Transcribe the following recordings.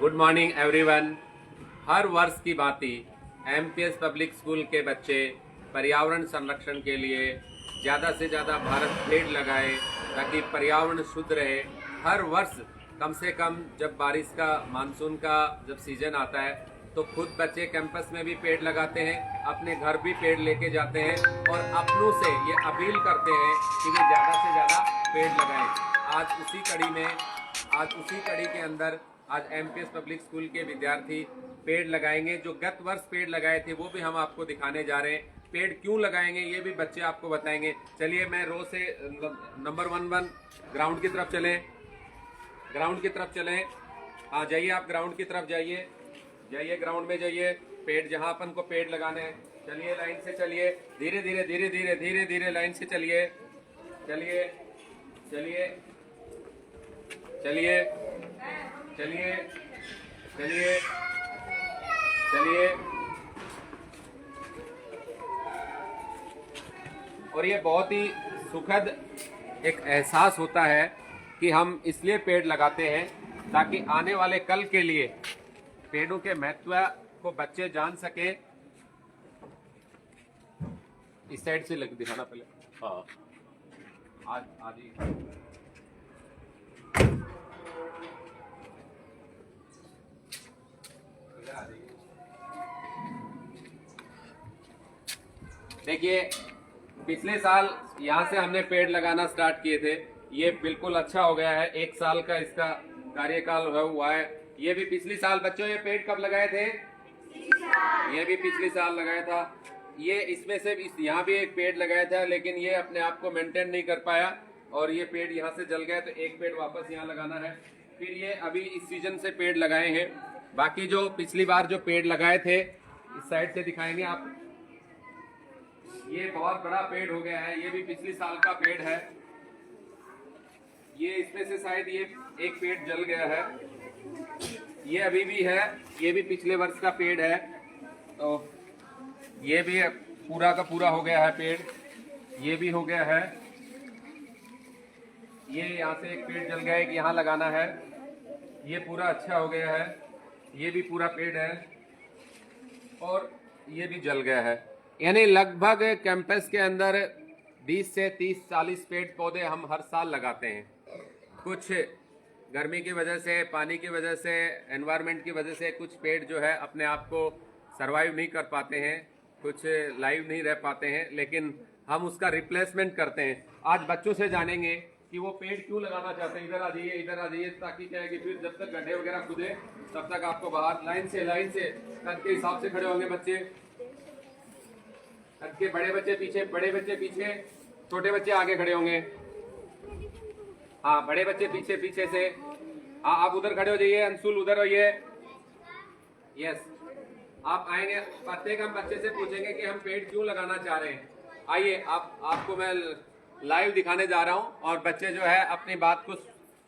Good morning everyone. हर वर्ष की भांति एमपीएस पब्लिक स्कूल के बच्चे पर्यावरण संरक्षण के लिए ज़्यादा से ज़्यादा भारत पेड़ लगाए ताकि पर्यावरण शुद्ध रहे। हर वर्ष कम से कम जब बारिश का मानसून का जब सीजन आता है तो खुद बच्चे कैंपस में भी पेड़ लगाते हैं, अपने घर भी पेड़ लेके जाते हैं और अपनों से ये अपील करते हैं कि वे ज़्यादा से ज़्यादा पेड़ लगाएं। आज उसी कड़ी के अंदर आज एमपीएस पब्लिक स्कूल के विद्यार्थी पेड़ लगाएंगे। जो गत वर्ष पेड़ लगाए थे वो भी हम आपको दिखाने जा रहे हैं। पेड़ क्यों लगाएंगे ये भी बच्चे आपको बताएंगे। चलिए मैं रो से नंबर 1 ग्राउंड की तरफ चलें। हाँ जाइए, आप ग्राउंड की तरफ जाइए, ग्राउंड में जाइए। पेड़ जहाँ अपन को पेड़ लगाने हैं, चलिए लाइन से चलिए, धीरे धीरे लाइन से चलिए। और ये बहुत ही सुखद एक एहसास होता है कि हम इसलिए पेड़ लगाते हैं ताकि आने वाले कल के लिए पेड़ों के महत्व को बच्चे जान सके। इस साइड से लग दिखाना पहले। हाँ आदि देखिए, पिछले साल यहाँ से हमने पेड़ लगाना स्टार्ट किए थे। ये बिल्कुल अच्छा हो गया है, 1 साल का इसका कार्यकाल हुआ है। ये भी पिछले साल बच्चों ये पेड़ कब लगाए थे? ये भी पिछले साल लगाया था। ये इसमें से यहाँ भी एक पेड़ लगाया था लेकिन ये अपने आप को मेंटेन नहीं कर पाया और ये पेड़ यहाँ से जल गया, तो एक पेड़ वापस यहाँ लगाना है। फिर ये अभी इस सीजन से पेड़ लगाए हैं। बाकी जो पिछली बार जो पेड़ लगाए थे इस साइड से दिखाएंगे आप। ये बहुत बड़ा पेड़ हो गया है, ये भी पिछले साल का पेड़ है। ये इसमें से शायद ये एक पेड़ जल गया है, ये अभी भी है। ये भी पिछले वर्ष का पेड़ है, तो ये भी पूरा का पूरा हो गया है पेड़। ये भी हो गया है। ये यहाँ से एक पेड़ जल गया है कि यहाँ लगाना है। ये पूरा अच्छा हो गया है, ये भी पूरा पेड़ है और ये भी जल गया है। यानी लगभग कैंपस के अंदर 20 से 30-40 पेड़ पौधे हम हर साल लगाते हैं। कुछ गर्मी की वजह से, पानी की वजह से, एनवायरनमेंट की वजह से कुछ पेड़ जो है अपने आप को सरवाइव नहीं कर पाते हैं, कुछ लाइव नहीं रह पाते हैं, लेकिन हम उसका रिप्लेसमेंट करते हैं। आज बच्चों से जानेंगे कि वो पेड़ क्यों लगाना चाहते हैं। इधर आ जाइए, ताकि क्या है कि फिर जब तक गड्ढे वगैरह खुदे तब तक आपको बाहर लाइन से कद के हिसाब से खड़े होंगे बच्चे। कद के बड़े बच्चे पीछे, छोटे बच्चे आगे खड़े होंगे। हाँ, बड़े बच्चे पीछे से। हाँ, आप उधर खड़े हो जाइए। अंशुल उधर होइए। यस, आप आएंगे, प्रत्येक हम बच्चे से पूछेंगे कि हम पेड़ क्यों लगाना चाह रहे हैं। आइए, आपको मैं लाइव दिखाने जा रहा हूं और बच्चे जो है अपनी बात कुछ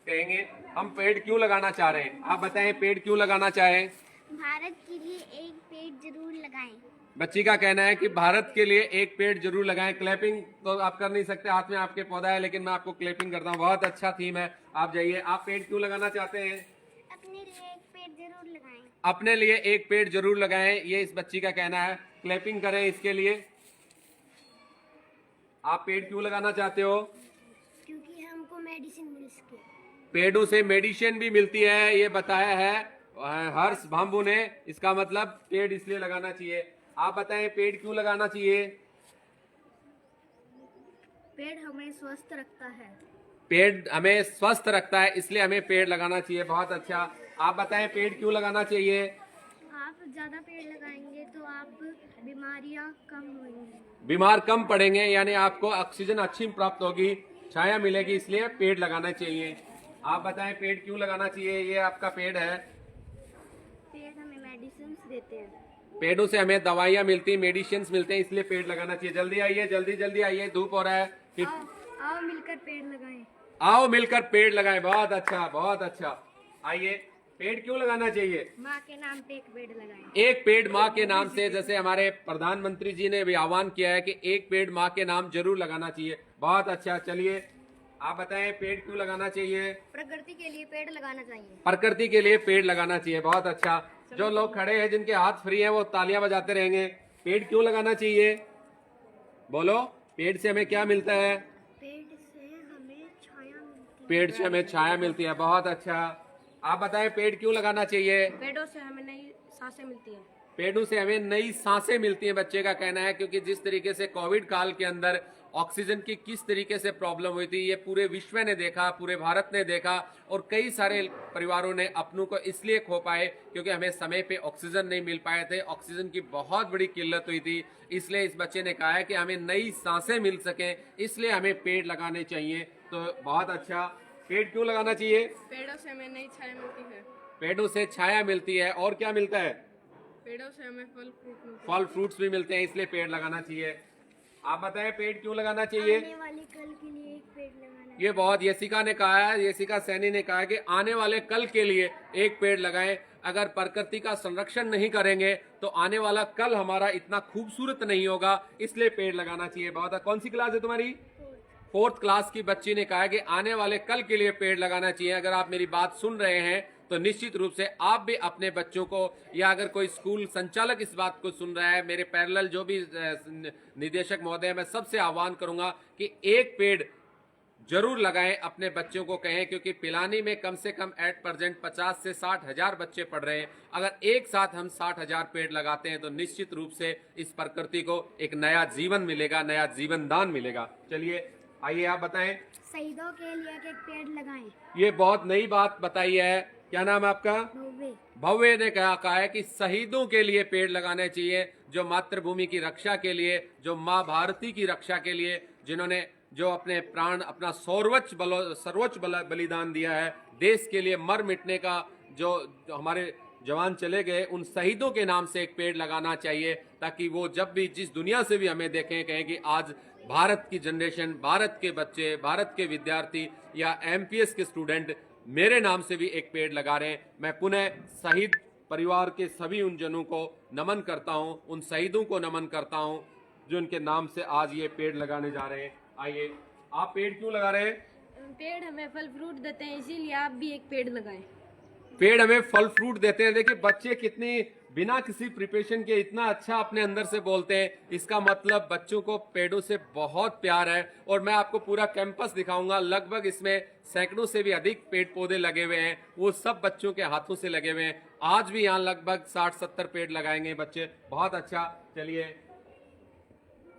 कहेंगे। हम पेड़ क्यों लगाना चाह रहे हैं, आप बताएं पेड़ क्यों लगाना चाहें। भारत के लिए एक पेड़ जरूर लगाएं। बच्ची का कहना है कि भारत के लिए एक पेड़ जरूर लगाएं। क्लैपिंग तो आप कर नहीं सकते, हाथ में आपके पौधा है, लेकिन मैं आपको क्लैपिंग करता हूँ। बहुत अच्छा थीम है। आप जाइए, आप पेड़ क्यों लगाना चाहते हैं? अपने लिए एक पेड़ जरूर लगाएं। अपने लिए एक पेड़ जरूर लगाएं, ये इस बच्ची का कहना है। क्लैपिंग करें इसके लिए। आप पेड़ क्यों लगाना चाहते हो? क्योंकि हमको मेडिसिन मिल सके। पेड़ों से मेडिसिन भी मिलती है, ये बताया है हर्ष भांबू ने। इसका मतलब पेड़ इसलिए लगाना चाहिए। आप बताएं पेड़ क्यों लगाना चाहिए? पेड़ हमें स्वस्थ रखता है। पेड़ हमें स्वस्थ रखता है, इसलिए हमें पेड़ लगाना चाहिए। बहुत अच्छा। आप बताएं पेड़ क्यों लगाना चाहिए? आप ज्यादा पेड़ लगाएंगे तो आप बीमारियां कम होंगी। बीमार कम पड़ेंगे, यानी आपको ऑक्सीजन अच्छी प्राप्त होगी, छाया मिलेगी, इसलिए पेड़ लगाना चाहिए। आप बताएं पेड़ क्यों लगाना चाहिए? ये आपका पेड़ है। पेड़ हमें मेडिसिन देते हैं। पेड़ों से हमें दवाइयाँ मिलती, मेडिसिन मिलते हैं, इसलिए पेड़ लगाना चाहिए। जल्दी आइए, जल्दी आइए, धूप हो रहा है। आओ मिलकर पेड़ लगाएं। आओ मिलकर पेड़ लगाएं। बहुत अच्छा। आइए, पेड़ क्यों लगाना चाहिए? माँ के नाम पे एक पेड़ लगाएं। एक पेड़ माँ के नाम से, जैसे हमारे प्रधानमंत्री जी ने भी आह्वान किया है कि एक पेड़ माँ के नाम जरूर लगाना चाहिए। बहुत अच्छा। चलिए आप बताएं पेड़ क्यों लगाना चाहिए? प्रकृति के लिए पेड़ लगाना चाहिए। प्रकृति के लिए पेड़ लगाना चाहिए, बहुत अच्छा। जो लोग खड़े हैं जिनके हाथ फ्री हैं वो तालियां बजाते रहेंगे। पेड़ क्यों लगाना चाहिए? बोलो, पेड़ से हमें क्या मिलता है? पेड़ से हमें छाया मिलती है। पेड़ से हमें छाया मिलती है, बहुत अच्छा। आप बताएं पेड़ क्यों लगाना चाहिए? पेड़ों से हमें नई सांसें मिलती हैं। पेड़ों से हमें नई सांसें मिलती हैं, बच्चे का कहना है, क्योंकि जिस तरीके से कोविड काल के अंदर ऑक्सीजन की किस तरीके से प्रॉब्लम हुई थी, ये पूरे विश्व ने देखा, पूरे भारत ने देखा, और कई सारे परिवारों ने अपनों को इसलिए खो पाए क्योंकि हमें समय पे ऑक्सीजन नहीं मिल पाए थे, ऑक्सीजन की बहुत बड़ी किल्लत हुई थी। इसलिए इस बच्चे ने कहा है कि हमें नई सांसें मिल सकें, इसलिए हमें पेड़ लगाने चाहिए। तो बहुत अच्छा। पेड़ क्यों लगाना चाहिए? पेड़ों से हमें नई छाया मिलती है। पेड़ों से छाया मिलती है, और क्या मिलता है? पेड़ों से हमें फल फ्रूट मिलते फल फ्रूट्स भी मिलते हैं, इसलिए पेड़ लगाना चाहिए। आप बताएं पेड़ क्यों लगाना चाहिए? आने वाले कल के लिए एक पेड़ लगाना। ये बहुत यशिका ने कहा है, यशिका सैनी ने कहा है कि आने वाले कल के लिए एक पेड़ लगाएं। अगर प्रकृति का संरक्षण नहीं करेंगे तो आने वाला कल हमारा इतना खूबसूरत नहीं होगा, इसलिए पेड़ लगाना चाहिए। बहुत। कौन सी क्लास है तुम्हारी? 4th क्लास की बच्ची ने कहा है कि आने वाले कल के लिए पेड़ लगाना चाहिए। अगर आप मेरी बात सुन रहे हैं तो निश्चित रूप से आप भी अपने बच्चों को, या अगर कोई स्कूल संचालक इस बात को सुन रहा है, मेरे पैरेलल जो भी निदेशक महोदय, मैं सबसे आह्वान करूंगा कि एक पेड़ जरूर लगाएं, अपने बच्चों को कहें, क्योंकि पिलानी में कम से कम एट प्रेजेंट 50 से 60 हजार बच्चे पढ़ रहे हैं। अगर एक साथ हम 60 हजार पेड़ लगाते हैं तो निश्चित रूप से इस प्रकृति को एक नया जीवन मिलेगा, नया जीवन दान मिलेगा। चलिए आइए आप बताएं। शहीदों के लिए एक पेड़ लगाएं। ये बहुत नई बात बताई है। क्या नाम है आपका? भव्य। भव्य ने कहा है कि शहीदों के लिए पेड़ लगाने चाहिए, जो मातृभूमि की रक्षा के लिए, जो माँ भारती की रक्षा के लिए, जिन्होंने जो अपने प्राण, अपना सर्वोच्च बलिदान दिया है देश के लिए, मर मिटने का जो हमारे जवान चले गए, उन शहीदों के नाम से एक पेड़ लगाना चाहिए, ताकि वो जब भी जिस दुनिया से भी हमें देखें, कहें कि आज भारत की जनरेशन, भारत के बच्चे, भारत के विद्यार्थी या एमपीएस के स्टूडेंट मेरे नाम से भी एक पेड़ लगा रहे हैं। मैं पुनः शहीद परिवार के सभी उन जनों को नमन करता हूं, उन शहीदों को नमन करता हूं जो उनके नाम से आज ये पेड़ लगाने जा रहे हैं। आइए, आप पेड़ क्यों लगा रहे हैं? पेड़ हमें फल फ्रूट देते हैं, इसीलिए आप भी एक पेड़ लगाएं। पेड़ हमें फल फ्रूट देते हैं। देखिए बच्चे कितनी बिना किसी प्रिपरेशन के इतना अच्छा अपने अंदर से बोलते हैं, इसका मतलब बच्चों को पेड़ों से बहुत प्यार है। और मैं आपको पूरा कैंपस दिखाऊंगा, लगभग इसमें सैकड़ों से भी अधिक पेड़ पौधे लगे हुए हैं, वो सब बच्चों के हाथों से लगे हुए हैं। आज भी यहाँ लगभग 60-70 पेड़ लगाएंगे बच्चे। बहुत अच्छा। चलिए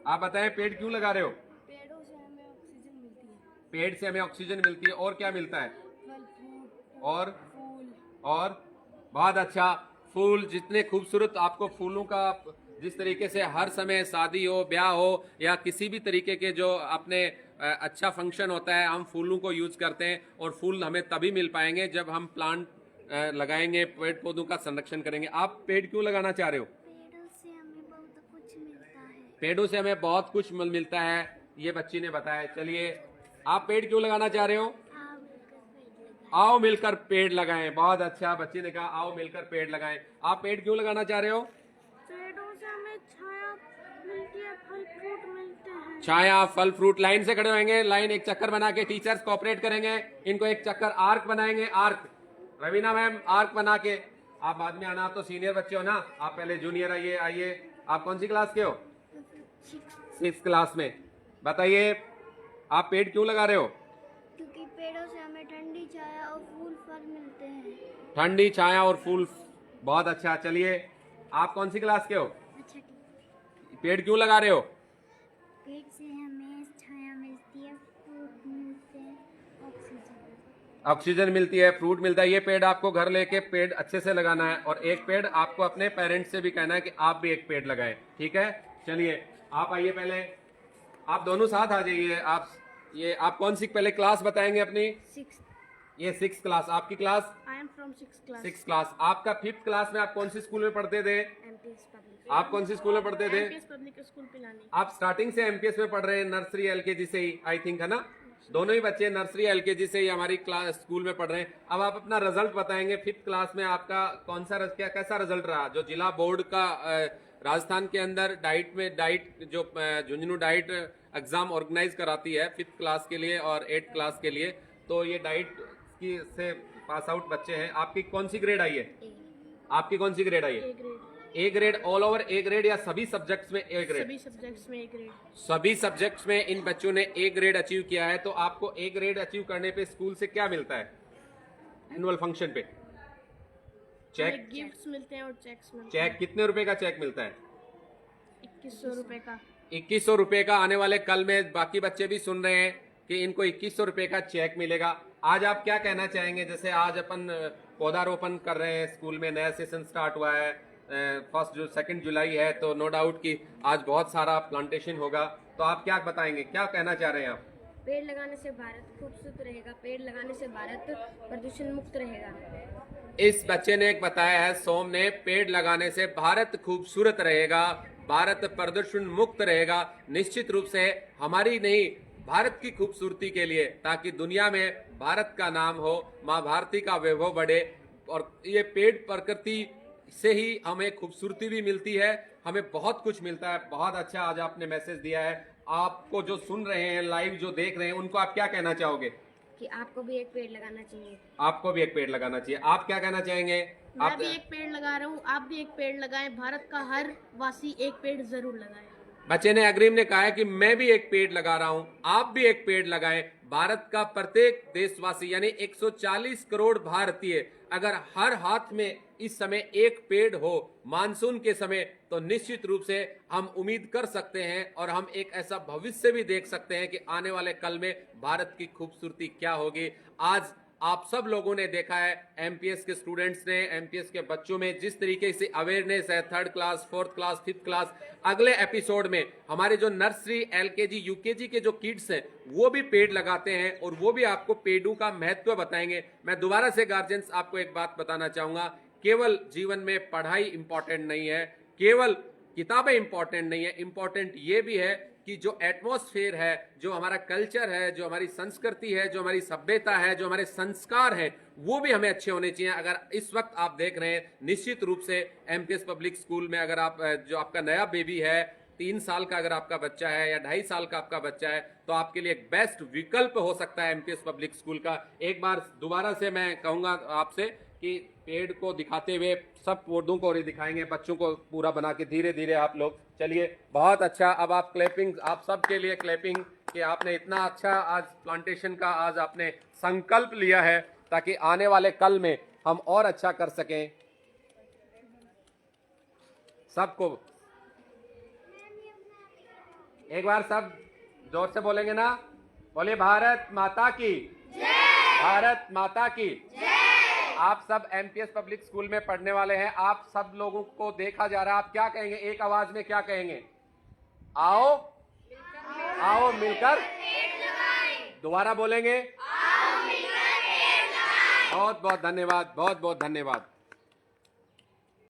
आप बताएं पेड़ क्यों लगा रहे हो? पेड़ों से हमें ऑक्सीजन मिलती है। पेड़ से हमें ऑक्सीजन मिलती है, और क्या मिलता है? फल फ्रूट और फूल। और बहुत अच्छा। फूल, जितने खूबसूरत आपको फूलों का, जिस तरीके से हर समय शादी हो, ब्याह हो, या किसी भी तरीके के जो अपने अच्छा फंक्शन होता है, हम फूलों को यूज करते हैं। और फूल हमें तभी मिल पाएंगे जब हम प्लांट लगाएंगे, पेड़ पौधों का संरक्षण करेंगे। आप पेड़ क्यों लगाना चाह रहे हो? पेड़ों से हमें बहुत कुछ मिलता है। पेड़ों से हमें बहुत कुछ मिलता है, ये बच्ची ने बताया। चलिए आप पेड़ क्यों लगाना चाह रहे हो? आओ मिलकर पेड़ लगाएं। बहुत अच्छा, बच्ची ने कहा आओ मिलकर पेड़ लगाएं। आप पेड़ क्यों लगाना चाह रहे हो? पेड़ों से हमें छाया मिलती है, फल फ्रूट मिलते हैं। छाया, फल फ्रूट। लाइन से खड़े होंगे, लाइन एक चक्कर बना के टीचर्स कोऑपरेट करेंगे, इनको एक चक्कर आर्क बनाएंगे। आर्क, रवीना मैम आर्क बना के। आप बाद में आना, आप तो सीनियर बच्चे हो ना, आप पहले जूनियर आइए। आइए, आप कौन सी क्लास के हो? 6th क्लास में। बताइए आप पेड़ क्यों लगा रहे हो? क्योंकि पेड़ों से हमें ठंडी छाया और फूल फल मिलते हैं। ठंडी छाया और फूल। बहुत अच्छा। चलिए आप कौन सी क्लास के हो? अच्छा, पेड़ क्यों लगा रहे हो? पेड़ से हमें छाया मिलती है, फ्रूट मिलते हैं, ऑक्सीजन। ऑक्सीजन मिलती है, फ्रूट मिलता है। ये पेड़ आपको घर लेके पेड़ अच्छे से लगाना है, और एक पेड़ आपको अपने पेरेंट्स से भी कहना है कि आप भी एक पेड़ लगाएं। ठीक है? चलिए आप आइए, पहले आप दोनों साथ आ जाइए। आप कौन सी पहले क्लास बताएंगे अपनी? 6th। ये 6th क्लास। आपकी class? I am from 6th class. 6th class. आपका 5th क्लास में आप कौन सी स्कूल में पढ़ते थे? MPS public. आप कौन सी स्कूल में पढ़ते थे? MPS public school Pilani. आप स्टार्टिंग से एमपीएस में पढ़ रहे हैं, नर्सरी एलकेजी से ही, आई थिंक, है ना? दोनों ही बच्चे नर्सरी एलकेजी से ही हमारी क्लास स्कूल में पढ़ रहे हैं। अब आप अपना रिजल्ट बताएंगे। 5th क्लास में आपका कौन सा कैसा रिजल्ट रहा? जो जिला बोर्ड का राजस्थान के अंदर डाइट जो झुंझुनू डाइट एग्जाम ऑर्गेनाइज कराती है 5th क्लास के लिए और 8th क्लास के लिए, तो ये डाइट की से पास आउट बच्चे हैं। आपकी कौन सी ग्रेड आई है? आपकी कौन सी ग्रेड आई है? A grade all over A grade या सभी सब्जेक्ट्स में ए ग्रेड? सभी सब्जेक्ट्स में ए ग्रेड। सभी सब्जेक्ट्स में इन बच्चों ने ए ग्रेड अचीव किया है। तो आपको ए ग्रेड अचीव करने पे स्कूल से क्या मिलता है? एनुअल फंक्शन पे चेक, गिफ्ट्स मिलते हैं और चेक्स मिलते चेक कितने रुपए का चेक मिलता है? 2100 रुपए का। 2100 रुपए का। आने वाले कल में बाकी बच्चे भी सुन रहे हैं कि इनको 2100 रुपए का चेक मिलेगा। आज आप क्या कहना चाहेंगे? जैसे आज अपन पौधारोपण कर रहे हैं, स्कूल में नया सेशन स्टार्ट हुआ है, 2 जुलाई है, तो नो डाउट कि आज बहुत सारा प्लांटेशन होगा, तो आप क्या बताएंगे, क्या कहना चाह रहे हैं आप? पेड़ लगाने से भारत खूबसूरत रहेगा, पेड़ लगाने से भारत प्रदूषण मुक्त रहेगा। इस बच्चे ने एक बताया है, सोम ने, पेड़ लगाने से भारत खूबसूरत रहेगा, भारत प्रदूषण मुक्त रहेगा। निश्चित रूप से हमारी नहीं, भारत की खूबसूरती के लिए, ताकि दुनिया में भारत का नाम हो, माँ भारती का वैभव बढ़े। और ये पेड़ प्रकृति से ही हमें खूबसूरती भी मिलती है, हमें बहुत कुछ मिलता है। बहुत अच्छा आज आपने मैसेज दिया है। आपको जो सुन रहे हैं, लाइव जो देख रहे हैं, उनको आप क्या कहना चाहोगे? कि आपको भी एक पेड़ लगाना चाहिए। आपको भी एक पेड़ लगाना चाहिए। आप क्या कहना चाहेंगे? मैं भी एक पेड़ लगा रहा हूँ, आप भी एक पेड़ लगाएं, भारत का हर वासी एक पेड़ जरूर लगाए। बच्चे ने, अग्रिम ने कहा है कि मैं भी एक पेड़ लगा रहा हूं, आप भी एक पेड़ लगाएं। भारत का प्रत्येक देशवासी यानी 140 करोड़ भारतीय अगर हर हाथ में इस समय एक पेड़ हो मानसून के समय, तो निश्चित रूप से हम उम्मीद कर सकते हैं और हम एक ऐसा भविष्य भी देख सकते हैं कि आने वाले कल में भारत की खूबसूरती क्या होगी। आज आप सब लोगों ने देखा है, एमपीएस के स्टूडेंट्स ने, एमपीएस के बच्चों में जिस तरीके से अवेयरनेस है, 3rd class, 4th class, 5th class. अगले एपिसोड में हमारे जो नर्सरी, एलकेजी, यूकेजी के जो किड्स हैं, वो भी पेड़ लगाते हैं और वो भी आपको पेड़ों का महत्व बताएंगे। मैं दोबारा से गार्जियंस आपको एक बात बताना चाहूंगा, केवल जीवन में पढ़ाई इंपॉर्टेंट नहीं है, केवल किताबें इंपॉर्टेंट नहीं है, इंपॉर्टेंट ये भी है कि जो एटमॉस्फेयर है, जो हमारा कल्चर है, जो हमारी संस्कृति है, जो हमारी सभ्यता है, जो हमारे संस्कार हैं, वो भी हमें अच्छे होने चाहिए। अगर इस वक्त आप देख रहे हैं, निश्चित रूप से एमपीएस पब्लिक स्कूल में अगर आप, जो आपका नया बेबी है, 3 साल का अगर आपका बच्चा है या 2.5 साल का आपका बच्चा है, तो आपके लिए एक बेस्ट विकल्प हो सकता है एमपीएस पब्लिक स्कूल का। एक बार दोबारा से मैं कहूंगा आपसे कि पेड़ को दिखाते हुए सब पौधों को दिखाएंगे, बच्चों को पूरा बना के धीरे धीरे आप लोग चलिए। बहुत अच्छा। अब आप क्लैपिंग, आप सबके लिए क्लैपिंग कि आपने इतना अच्छा आज प्लांटेशन का आज आपने संकल्प लिया है, ताकि आने वाले कल में हम और अच्छा कर सकें। सबको एक बार सब जोर से बोलेंगे ना? बोलिए भारत माता की जय। भारत माता की जय। आप सब एमपीएस पब्लिक स्कूल में पढ़ने वाले हैं, आप सब लोगों को देखा जा रहा है, आप क्या कहेंगे? एक आवाज में क्या कहेंगे? आओ आओ मिलकर दोबारा बोलेंगे? आओ मिलकर पेड़ लगाएं। बहुत बहुत धन्यवाद, बहुत बहुत धन्यवाद।